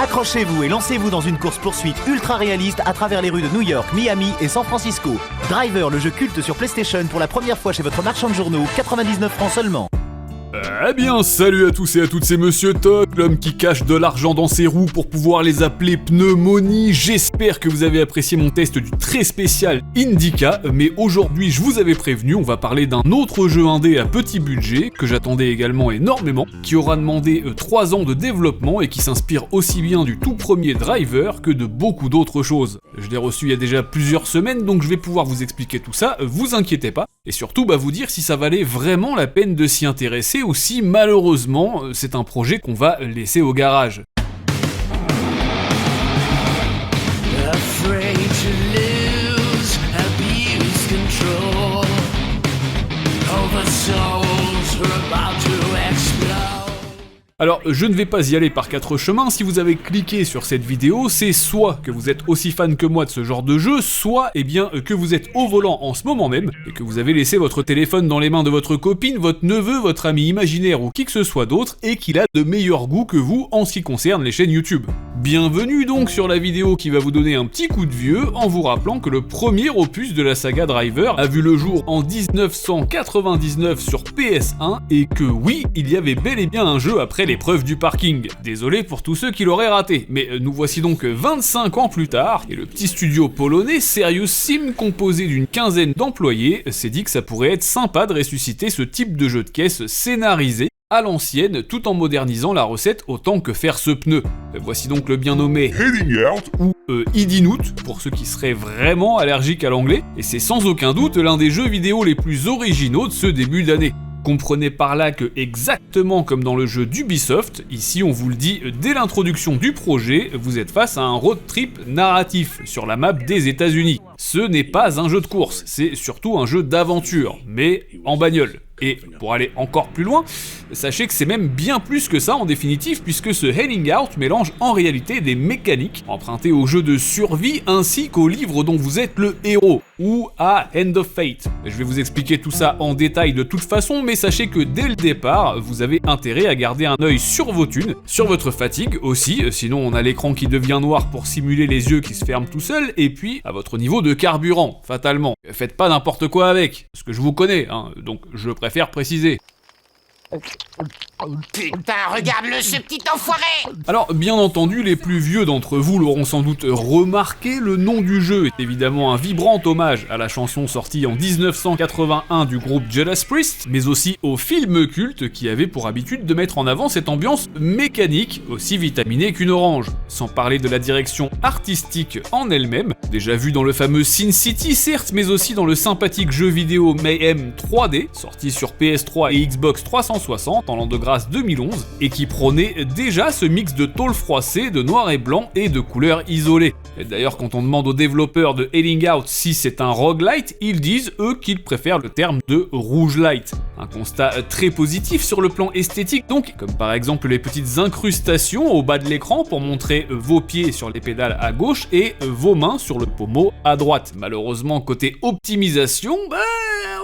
Accrochez-vous et lancez-vous dans une course-poursuite ultra réaliste à travers les rues de New York, Miami et San Francisco. Driver, le jeu culte sur PlayStation pour la première fois chez votre marchand de journaux, 99 francs seulement. Eh bien, salut à tous et à toutes, c'est Monsieur Todd, l'homme qui cache de l'argent dans ses roues pour pouvoir les appeler pneumonie. J'espère que vous avez apprécié mon test du très spécial Indica, mais aujourd'hui, je vous avais prévenu, on va parler d'un autre jeu indé à petit budget, que j'attendais également énormément, qui aura demandé 3 ans de développement et qui s'inspire aussi bien du tout premier Driver que de beaucoup d'autres choses. Je l'ai reçu il y a déjà plusieurs semaines, donc je vais pouvoir vous expliquer tout ça, vous inquiétez pas, et surtout vous dire si ça valait vraiment la peine de s'y intéresser ou si malheureusement c'est un projet qu'on va laisser au garage. Alors, je ne vais pas y aller par 4 chemins, si vous avez cliqué sur cette vidéo, c'est soit que vous êtes aussi fan que moi de ce genre de jeu, soit que vous êtes au volant en ce moment même, et que vous avez laissé votre téléphone dans les mains de votre copine, votre neveu, votre ami imaginaire ou qui que ce soit d'autre, et qu'il a de meilleurs goûts que vous en ce qui concerne les chaînes YouTube. Bienvenue donc sur la vidéo qui va vous donner un petit coup de vieux, en vous rappelant que le premier opus de la saga Driver a vu le jour en 1999 sur PS1, et que oui, il y avait bel et bien un jeu après l'épreuve du parking. Désolé pour tous ceux qui l'auraient raté, mais nous voici donc 25 ans plus tard, et le petit studio polonais Serious Sim, composé d'une quinzaine d'employés, s'est dit que ça pourrait être sympa de ressusciter ce type de jeu de caisse scénarisé, à l'ancienne, tout en modernisant la recette autant que faire ce pneu. Voici donc le bien nommé Heading Out ou Idinout, pour ceux qui seraient vraiment allergiques à l'anglais, et c'est sans aucun doute l'un des jeux vidéo les plus originaux de ce début d'année. Comprenez par là que, exactement comme dans le jeu d'Ubisoft, ici on vous le dit dès l'introduction du projet, vous êtes face à un road trip narratif sur la map des États-Unis. Ce n'est pas un jeu de course, c'est surtout un jeu d'aventure, mais en bagnole. Et pour aller encore plus loin, sachez que c'est même bien plus que ça en définitive, puisque ce Heading Out mélange en réalité des mécaniques empruntées au jeu de survie ainsi qu'au livre dont vous êtes le héros, ou à End of Fate. Je vais vous expliquer tout ça en détail de toute façon, mais sachez que dès le départ, vous avez intérêt à garder un œil sur vos thunes, sur votre fatigue aussi, sinon on a l'écran qui devient noir pour simuler les yeux qui se ferment tout seuls, et puis à votre niveau de carburant, fatalement. Faites pas n'importe quoi avec, parce que je vous connais, donc je préfère préciser. Putain, regarde-le, ce petit enfoiré! Alors, bien entendu, les plus vieux d'entre vous l'auront sans doute remarqué, le nom du jeu est évidemment un vibrant hommage à la chanson sortie en 1981 du groupe Judas Priest, mais aussi au film culte qui avait pour habitude de mettre en avant cette ambiance mécanique, aussi vitaminée qu'une orange. Sans parler de la direction artistique en elle-même, déjà vue dans le fameux Sin City certes, mais aussi dans le sympathique jeu vidéo Mayhem 3D, sorti sur PS3 et Xbox 360 en l'an de grâce 2011, et qui prônait déjà ce mix de tôle froissée, de noir et blanc et de couleurs isolées. Et d'ailleurs, quand on demande aux développeurs de Heading Out si c'est un roguelite, ils disent eux qu'ils préfèrent le terme de rouge light. Un constat très positif sur le plan esthétique donc, comme par exemple les petites incrustations au bas de l'écran pour montrer vos pieds sur les pédales à gauche et vos mains sur le pommeau à droite. Malheureusement, côté optimisation,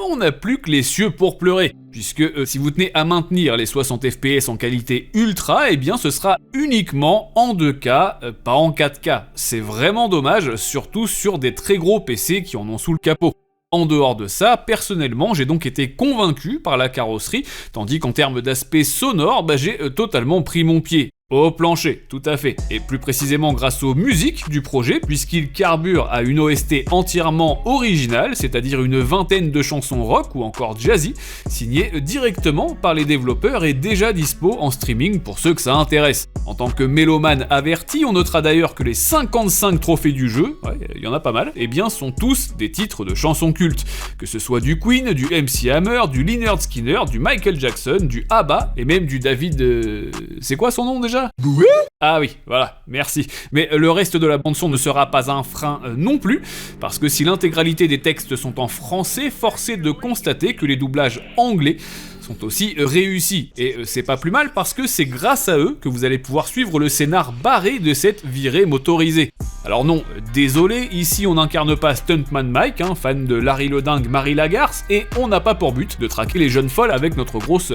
on n'a plus que les cieux pour pleurer. Puisque si vous tenez à maintenir les 60 fps en qualité ultra, eh bien ce sera uniquement en 2K, pas en 4K. C'est vraiment dommage, surtout sur des très gros PC qui en ont sous le capot. En dehors de ça, personnellement, j'ai donc été convaincu par la carrosserie, tandis qu'en termes d'aspect sonore, j'ai totalement pris mon pied. Au plancher, tout à fait, et plus précisément grâce aux musiques du projet, puisqu'il carbure à une OST entièrement originale, c'est-à-dire une vingtaine de chansons rock ou encore jazzy, signées directement par les développeurs et déjà dispo en streaming pour ceux que ça intéresse. En tant que mélomane averti, on notera d'ailleurs que les 55 trophées du jeu, il y en a pas mal, sont tous des titres de chansons cultes, que ce soit du Queen, du MC Hammer, du Lynyrd Skynyrd, du Michael Jackson, du ABBA, et même du David... C'est quoi son nom déjà ? Ah oui, voilà, merci. Mais le reste de la bande-son ne sera pas un frein non plus, parce que si l'intégralité des textes sont en français, force est de constater que les doublages anglais sont aussi réussis. Et c'est pas plus mal parce que c'est grâce à eux que vous allez pouvoir suivre le scénar barré de cette virée motorisée. Alors non, désolé, ici on n'incarne pas Stuntman Mike, fan de Larry le Dingue, Marie Lagarce, et on n'a pas pour but de traquer les jeunes folles avec notre grosse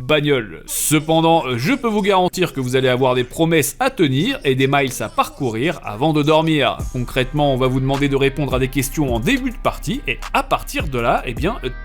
bagnole. Cependant, je peux vous garantir que vous allez avoir des promesses à tenir et des miles à parcourir avant de dormir. Concrètement, on va vous demander de répondre à des questions en début de partie et à partir de là,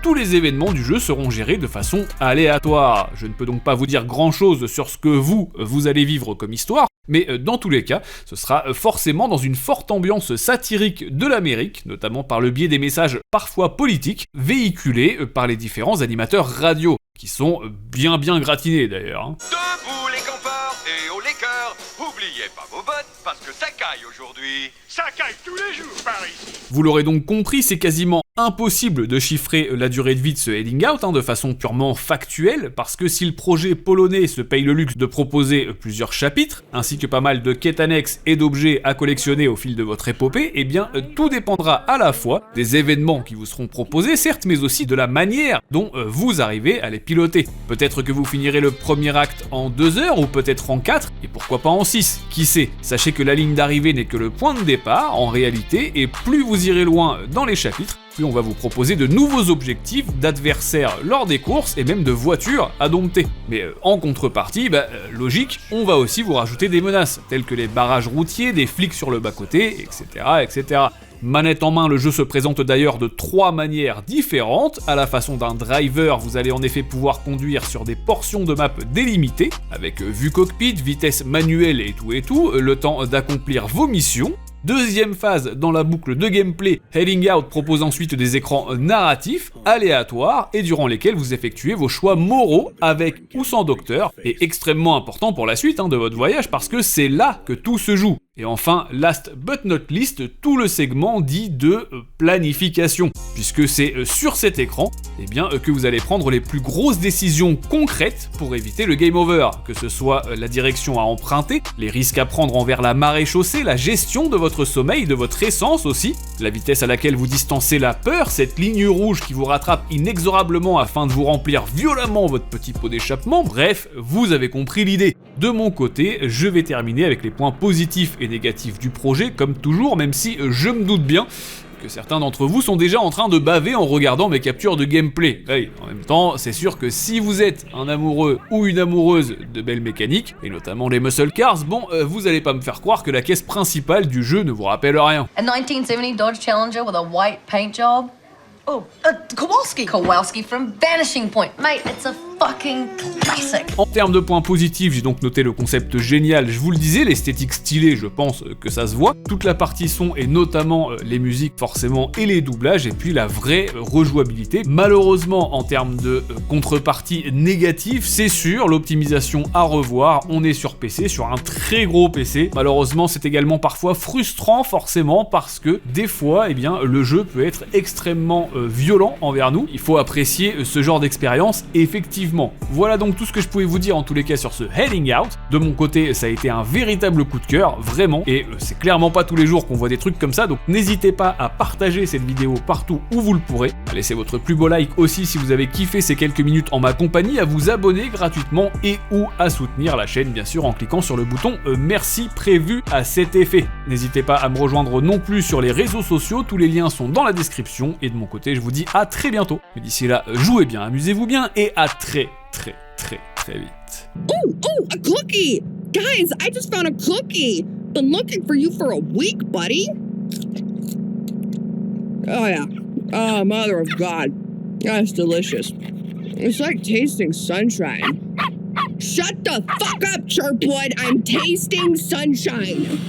tous les événements du jeu seront gérés de façon aléatoire. Je ne peux donc pas vous dire grand chose sur ce que vous allez vivre comme histoire, mais dans tous les cas, ce sera forcément dans une forte ambiance satirique de l'Amérique, notamment par le biais des messages parfois politiques, véhiculés par les différents animateurs radio, qui sont bien gratinés d'ailleurs. Debout les campeurs et haut les cœurs, oubliez pas vos bottes parce que ça caille aujourd'hui. Ça caille tous les jours par ici. Vous l'aurez donc compris, c'est quasiment impossible de chiffrer la durée de vie de ce Heading Out de façon purement factuelle, parce que si le projet polonais se paye le luxe de proposer plusieurs chapitres, ainsi que pas mal de quêtes annexes et d'objets à collectionner au fil de votre épopée, tout dépendra à la fois des événements qui vous seront proposés, certes, mais aussi de la manière dont vous arrivez à les piloter. Peut-être que vous finirez le premier acte en 2 heures, ou peut-être en 4, et pourquoi pas en 6, qui sait. Sachez que la ligne d'arrivée n'est que le point de départ, en réalité, et plus vous irez loin dans les chapitres, plus on va vous proposer de nouveaux objectifs, d'adversaires lors des courses et même de voitures à dompter. Mais en contrepartie, logique, on va aussi vous rajouter des menaces, telles que les barrages routiers, des flics sur le bas-côté, etc. Manette en main, le jeu se présente d'ailleurs de 3 manières différentes. À la façon d'un driver, vous allez en effet pouvoir conduire sur des portions de map délimitées, avec vue cockpit, vitesse manuelle et tout, le temps d'accomplir vos missions. Deuxième phase dans la boucle de gameplay, Heading Out propose ensuite des écrans narratifs, aléatoires, et durant lesquels vous effectuez vos choix moraux avec ou sans docteur, et extrêmement important pour la suite de votre voyage parce que c'est là que tout se joue. Et enfin, last but not least, tout le segment dit de planification, puisque c'est sur cet écran que vous allez prendre les plus grosses décisions concrètes pour éviter le game over, que ce soit la direction à emprunter, les risques à prendre envers la marée chaussée, la gestion de votre sommeil, de votre essence aussi, la vitesse à laquelle vous distancez la peur, cette ligne rouge qui vous rattrape inexorablement afin de vous remplir violemment votre petit pot d'échappement, bref, vous avez compris l'idée. De mon côté, je vais terminer avec les points positifs et négatifs du projet, comme toujours, même si je me doute bien que certains d'entre vous sont déjà en train de baver en regardant mes captures de gameplay. Oui, en même temps, c'est sûr que si vous êtes un amoureux ou une amoureuse de belles mécaniques, et notamment les muscle cars, vous allez pas me faire croire que la caisse principale du jeu ne vous rappelle rien. A 1970 Dodge Challenger with a white paint job. Oh, Kowalski. Kowalski from Vanishing Point. Mate, it's a fucking classic. En termes de points positifs, j'ai donc noté le concept génial, je vous le disais, l'esthétique stylée, je pense que ça se voit, toute la partie son et notamment les musiques forcément et les doublages, et puis la vraie rejouabilité. Malheureusement, en termes de contrepartie négative, c'est sûr, l'optimisation à revoir, on est sur PC, sur un très gros PC. Malheureusement, c'est également parfois frustrant forcément parce que des fois, le jeu peut être extrêmement violent envers nous. Il faut apprécier ce genre d'expérience, effectivement. Voilà donc tout ce que je pouvais vous dire en tous les cas sur ce Heading Out. De mon côté, ça a été un véritable coup de cœur, vraiment, et c'est clairement pas tous les jours qu'on voit des trucs comme ça, donc n'hésitez pas à partager cette vidéo partout où vous le pourrez, à laisser votre plus beau like aussi si vous avez kiffé ces quelques minutes en ma compagnie, à vous abonner gratuitement et ou à soutenir la chaîne bien sûr en cliquant sur le bouton merci prévu à cet effet. N'hésitez pas à me rejoindre non plus sur les réseaux sociaux, tous les liens sont dans la description, et de mon côté je vous dis à très bientôt. Mais d'ici là, jouez bien, amusez-vous bien et à très vite. Oh, a cookie! Guys, I just found a cookie! Been looking for you for a week, buddy! Oh yeah. Oh, mother of God. That's delicious. It's like tasting sunshine. Shut the fuck up, Chirpwood! I'm tasting sunshine!